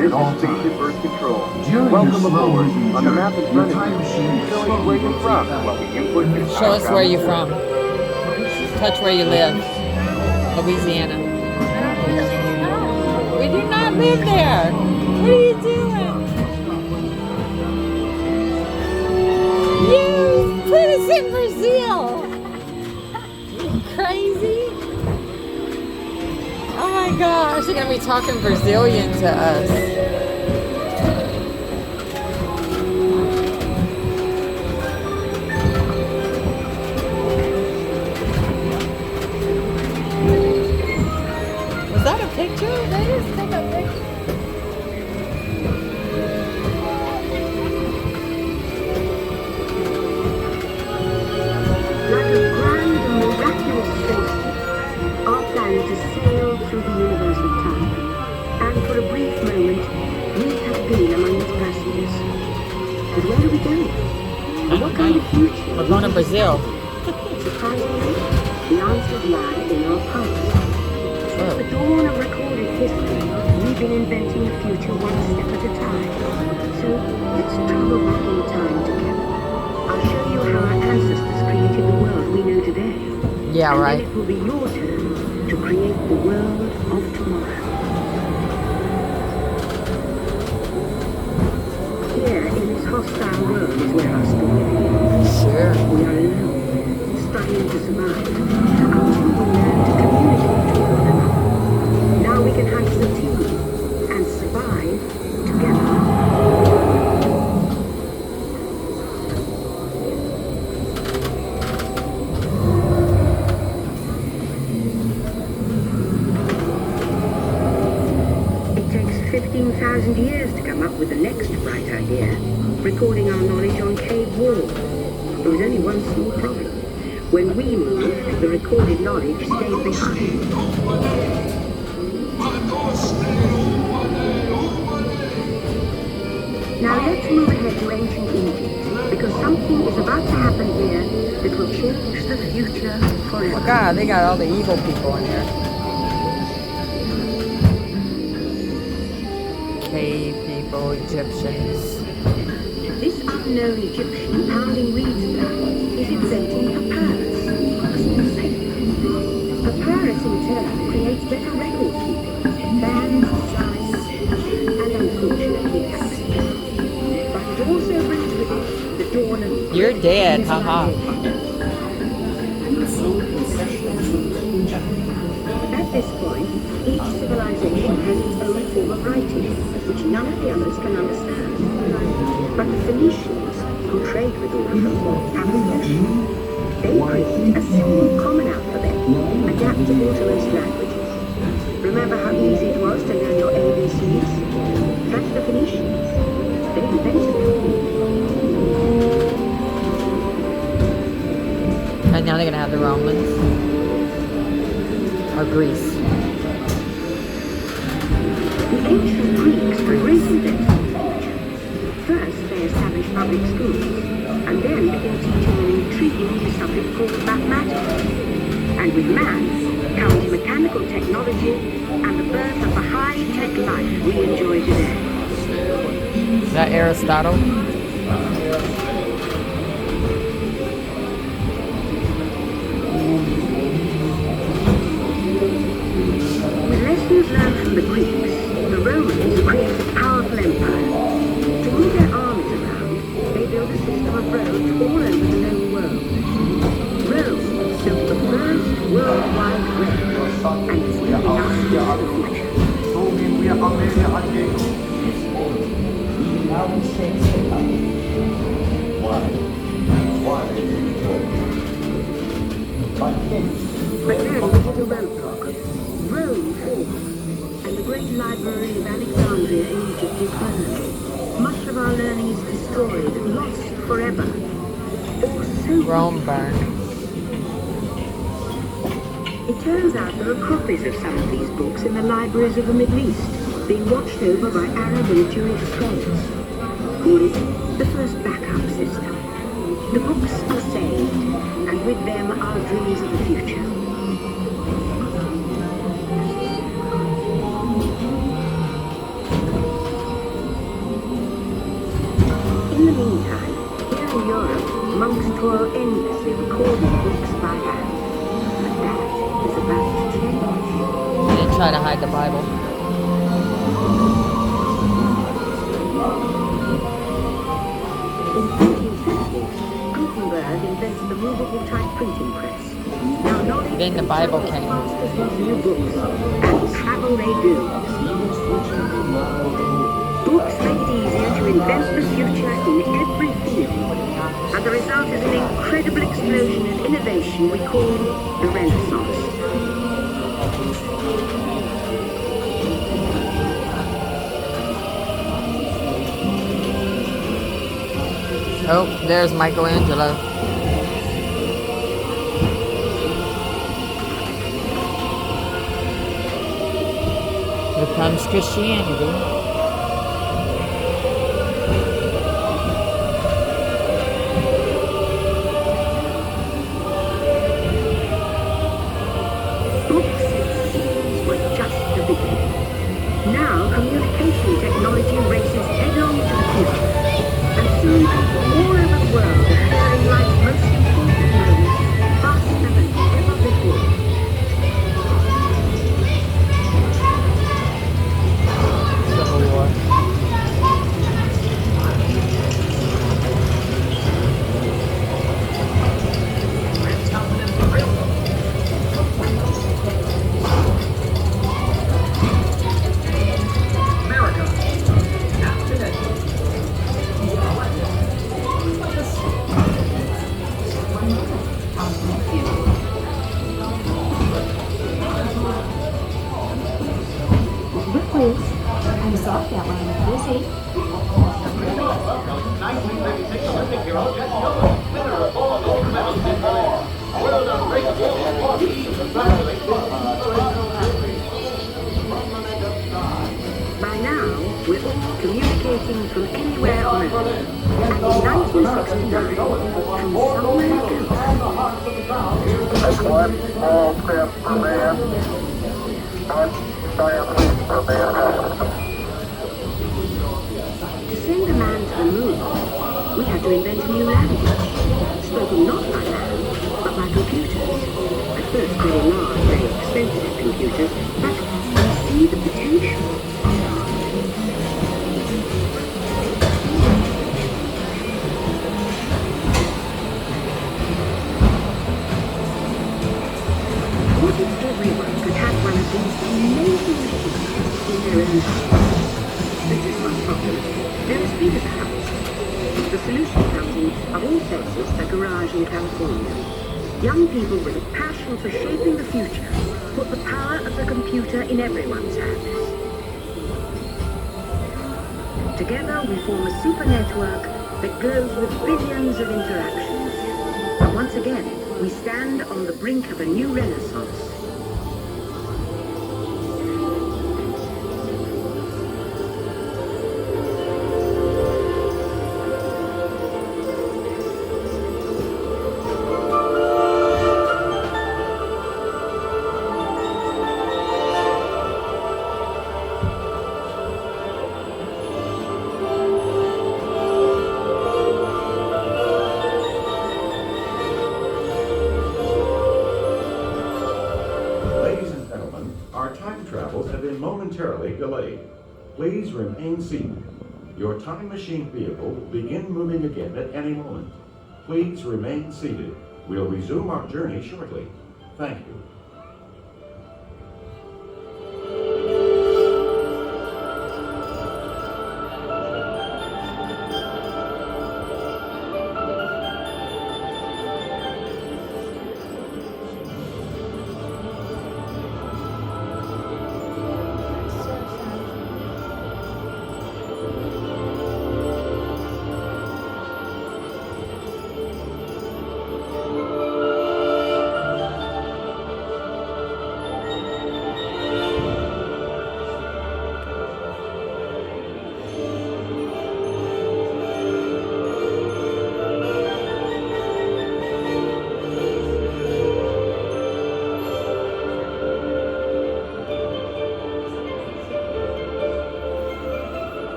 This is Spaceship Earth Control. Welcome aboard. On the map in front of you, show us where you're from while we input your Show us where you're from. Touch where you live. Louisiana. We do not live there. What are you doing? You put us in Brazil. You crazy? Oh my gosh, they're gonna be talking Brazilian to us. Was that a picture? That is take a picture. Like a grand and miraculous spaceship, our plan is to sail through the universe of time. And for a brief moment, we have been among its passengers. But where do we go? And what kind of future? We're going to Brazil. Surprisingly, the answers lie in our past. Since the dawn of recorded history, we've been inventing the future one step at a time. So let's travel back in time together. I'll show you how our ancestors created the world we know today. Yeah, and right. then it will be your turn to create the world of tomorrow. Here in this hostile world is where our story begins. Sure. We are alone, struggling to survive. Until we learn to communicate with one another. Now we can hunt as a team and survive together. It takes 15,000 years to come up with the next bright idea, recording our knowledge on cave walls. There was only one small problem. When we moved, the recorded knowledge stayed behind. Now let's move ahead to ancient Egypt, because something is about to happen here that will change the future forever. Oh God, they got all the evil people in here. Cave people, Egyptians. This unknown Egyptian pounding reeds now is inventing papyrus. Papyrus in turn creates better record keeping, bands, size, and unfortunately accidents. But it also brings with it the dawn of... You're dead, haha. At this point, each civilization has its own form of writing, which none of the others can understand. But the Phoenicians, who trade with all of them, have a solution. They create a simple common alphabet, adaptable to most languages. Remember how easy it was to learn your ABCs? That's the Phoenicians. They invented them. And now they're gonna have the Romans. Or Greece. The ancient Greeks were great inventors of literature. First, they established public schools, and then began teaching an intriguing new subject called mathematics. And with maths comes mechanical technology and the birth of the high-tech life we enjoy today. Is that Aristotle? With lessons learned from the Greeks, the Romans created a powerful empire. To move their armies around, they built a system of roads all over the known world. Rome built the first worldwide road, and it's leading us into the future. But then we hit a roadblock. Rome falls, and the great library of Alexandria in Egypt is burned. Much of our learning is destroyed, lost forever. Or so Rome burned. it turns out there are copies of some of these books in the libraries of the Middle East, being watched over by Arab and Jewish scholars. Call it the first backup system. The books are saved, and with them our dreams of the future. meantime, here in Europe, monks toil endlessly recording books by hand. But that is about to change. They didn't try to hide the Bible. In 1350, Gutenberg invents the movable type printing press. Now knowledge Then the Bible travels came. faster than new books, and travel they do. Books make it easier to invent the future in every field, and the result is an incredible explosion of innovation we call the Renaissance. Oh, there's Michelangelo. Here comes Christianity. Books were just the beginning. Now communication technology races head-on to the future. And soon, all over the world are sharing life's most important moments faster than ever before. Civil War. I'm sorry that one was busy. By now, we're all communicating from anywhere on Earth. And in 1969, from somewhere else, That's one small step for man, one giant leap for mankind. to send a man to the moon, we had to invent a new language, spoken not by man, but by computers. At first very large, very expensive computers, but we see the potential. What if everyone could have one of these amazing machines in their own house? This is one problem. They're as big as a house. The solution comes in, of all places, a garage in California. Young people with a passion for shaping the future put the power of the computer in everyone's hands. Together we form a super network that glows with billions of interactions. And once again, we stand on the brink of a new renaissance. Ladies and gentlemen, our time travels have been momentarily delayed. Please remain seated. Your time machine vehicle will begin moving again at any moment. Please remain seated. We'll resume our journey shortly. Thank you.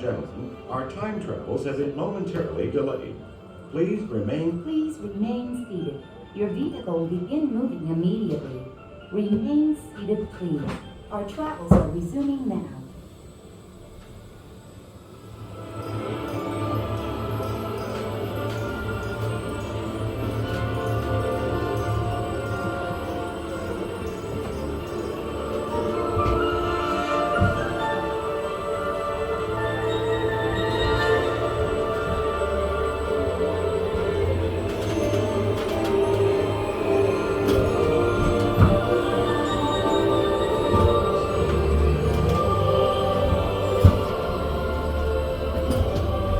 gentlemen, our time travels have been momentarily delayed. Please remain seated. Your vehicle will begin moving immediately. Remain seated, please. Our travels are resuming now.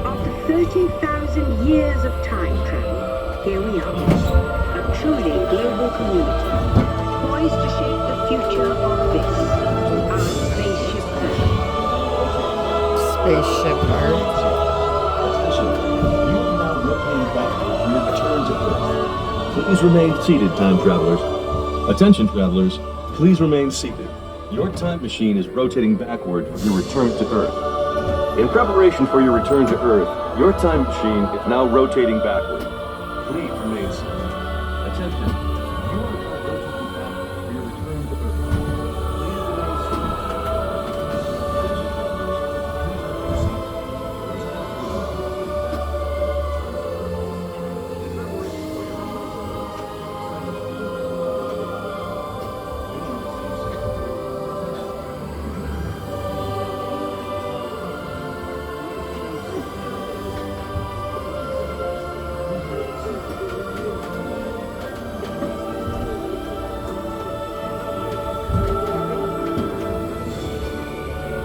After 30,000 years of time travel, here we are, a truly global community, poised to shape the future of this, our spaceship Earth. Spaceship Earth. Attention. You are now rotating backward for your return to Earth. Please remain seated, time travelers. Attention, travelers. Please remain seated. Your time machine is rotating backward for your return to Earth. In preparation for your return to Earth, your time machine is now rotating backward. Please remain seated. Attention. You are now rotating backward for your return to Earth. Please remain seated.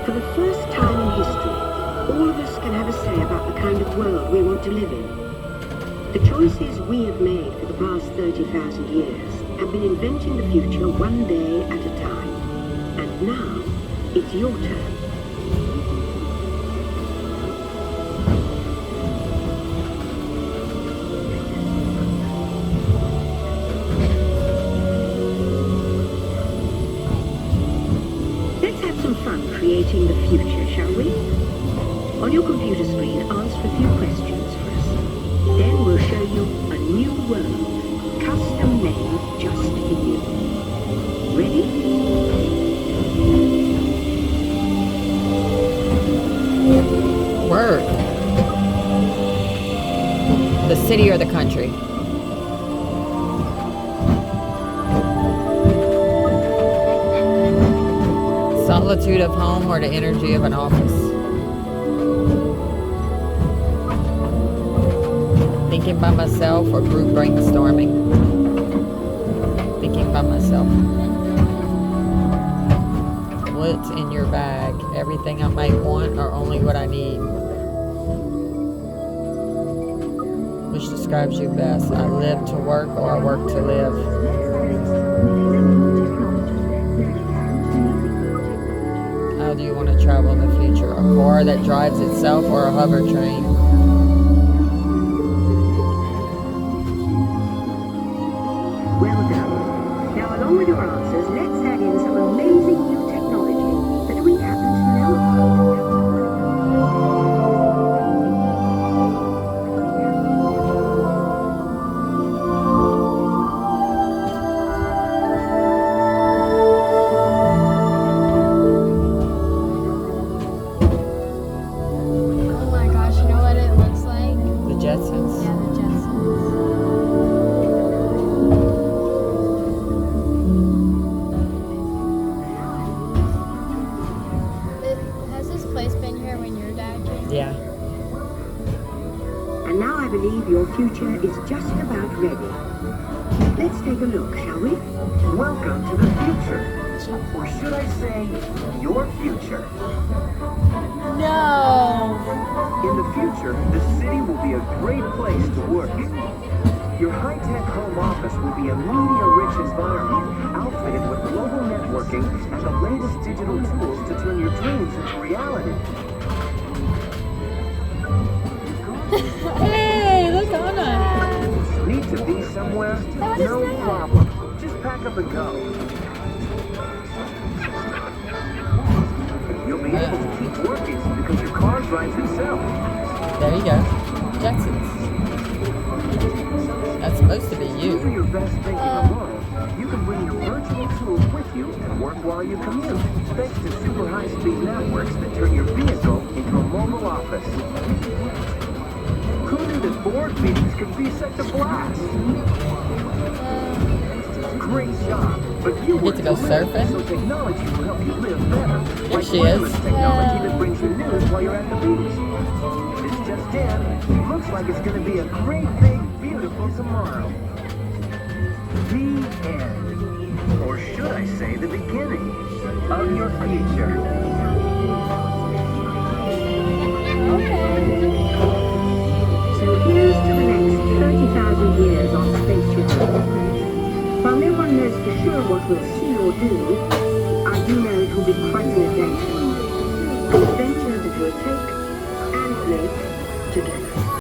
For the first time in history, all of us can have a say about the kind of world we want to live in. The choices we have made for the past 30,000 years have been inventing the future one day at a time. And now, it's your turn. Let's have some fun creating the future, shall we? On your computer screen, answer a few questions for us. Then we'll show you a new world, custom made just for you. Ready? Word. The city or the country? Solitude of home or the energy of an office? Thinking by myself or group brainstorming? Thinking by myself. What's in your bag? Everything I might want or only what I need? Which describes you best? I live to work or I work to live? How do you want to travel in the future? A car that drives itself or a hover train? Well done. Now, along with your answers, let's add in some amazing new technology that we happen to know Oh my gosh, you know what it looks like? The Jetsons? Yeah, the Jetsons. Has this place been here when your dad came? Yeah. And now I believe your future is just about ready. Let's take a look, shall we? Welcome to the future. Or should I say, your future. No! In the future, the city will be a great place to work. Your high-tech home office will be a media-rich environment, outfitted with global networking and the latest digital tools to turn your dreams into reality. Hey, look, Anna. Need to be somewhere? What is No that? problem. Just pack up and go. You'll be able to keep working because your car's drives itself. There you go. Jetsons. That's supposed to be Do you. your best thinking alone. You can bring your virtual tools with you and work while you commute, thanks to super high-speed networks that turn your vehicle into a mobile office. Who knew that board meetings could be such a blast? Great job, but you Get to go surfing? so technology will help you live better. There she wireless is. technology that brings you news while you're at the beach. It's just in. Looks like it's going to be a great, big, beautiful tomorrow. The end. Or should I say the beginning of your future. So here's to the next 30,000 years on Space Shuttle. While no one knows for sure what we'll see or do, I do know it will be quite an adventure. An adventure that we'll take and make together.